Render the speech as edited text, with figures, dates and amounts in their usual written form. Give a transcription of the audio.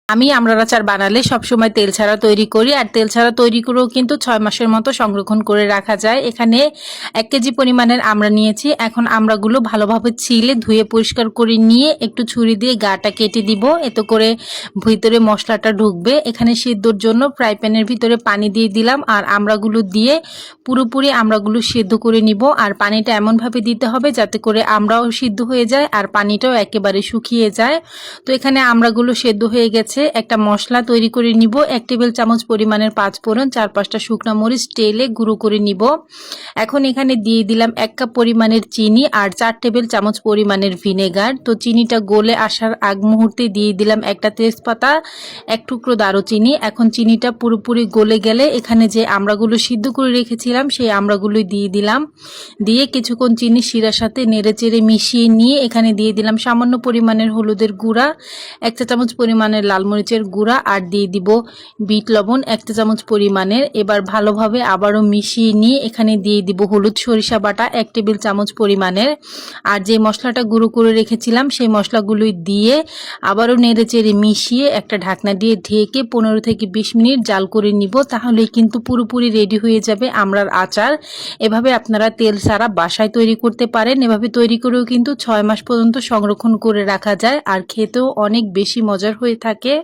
আমি আমড়ার আচার বানালে সবসময় তেল ছাড়া তৈরি করি, আর তেল ছাড়া তৈরি করেও কিন্তু 6 মাসের মতো সংরক্ষণ করে রাখা যায়। এখানে 1 কেজি পরিমাণের আমড়া নিয়েছি। এখন আমড়াগুলো ভালোভাবে ছিলে ধুয়ে পরিষ্কার করে নিয়ে একটু ছুরি দিয়ে গাটা কেটে দিব, এতে করে ভিতরে মশলাটা ঢুকবে। এখানে সিদ্ধর জন্য ফ্রাই প্যানের ভিতরে পানি দিয়ে দিলাম, আর আমড়াগুলো দিয়ে পুরোপুরি আমড়াগুলো সিদ্ধ করে নিব। আর পানিটা এমনভাবে দিতে হবে যাতে করে আমড়াও সিদ্ধ হয়ে যায় আর পানিটাও একেবারে শুকিয়ে যায়। তো এখানে আমড়াগুলো সিদ্ধ হয়ে গেছে। একটা মশলা তৈরি করে নিব। 1 টেবিল চামচ পরিমাণের 5 ফোড়ন, 4-5টা শুকনো মরিচ টেলে গুঁড়ো করে নিব। এখন এখানে দিয়ে দিলাম 1 কাপ পরিমাণের চিনি আর 4 টেবিল চামচ পরিমাণের ভিনেগার। তো চিনিটা গলে আসার আগ মুহূর্তে দিয়ে দিলাম একটা তেজপাতা, 1 টুকরো দারুচিনি। এখন চিনিটা পুরোপুরি গলে গেলে এখানে যে আমড়াগুলো সিদ্ধ করে রেখেছিলাম সেই আমড়াগুলো দিয়ে দিলাম। দিয়ে কিছুক্ষণ চিনি শিরার সাথে নেড়েচেড়ে মিশিয়ে নিয়ে এখানে দিয়ে দিলাম সামান্য পরিমাণের হলুদের গুঁড়া, 1 চা চামচ পরিমাণের লাল মরিচের গুঁড়া, আর দিয়ে দিব বিট লবণ 1 চা চামচ পরিমাণের। এবার ভালোভাবে আবারও মিশিয়ে নিয়ে এখানে দিয়ে দিব হলুদ সরিষা বাটা 1 টেবিল চামচ পরিমাণের, আর যে মশলাটা গুঁড়ো করে রেখেছিলাম সেই মশলাগুলোই দিয়ে আবারও নেড়েচেড়ে মিশিয়ে একটা ঢাকনা দিয়ে ঢেকে 15 থেকে 20 মিনিট জাল করে নিব। তাহলেই কিন্তু পুরোপুরি রেডি হয়ে যাবে আমড়ার আচার। এভাবে আপনারা তেল ছাড়া বাসায় তৈরি করতে পারেন। এভাবে তৈরি করেও কিন্তু 6 মাস পর্যন্ত সংরক্ষণ করে রাখা যায়, আর খেতেও অনেক বেশি মজার হয়ে থাকে।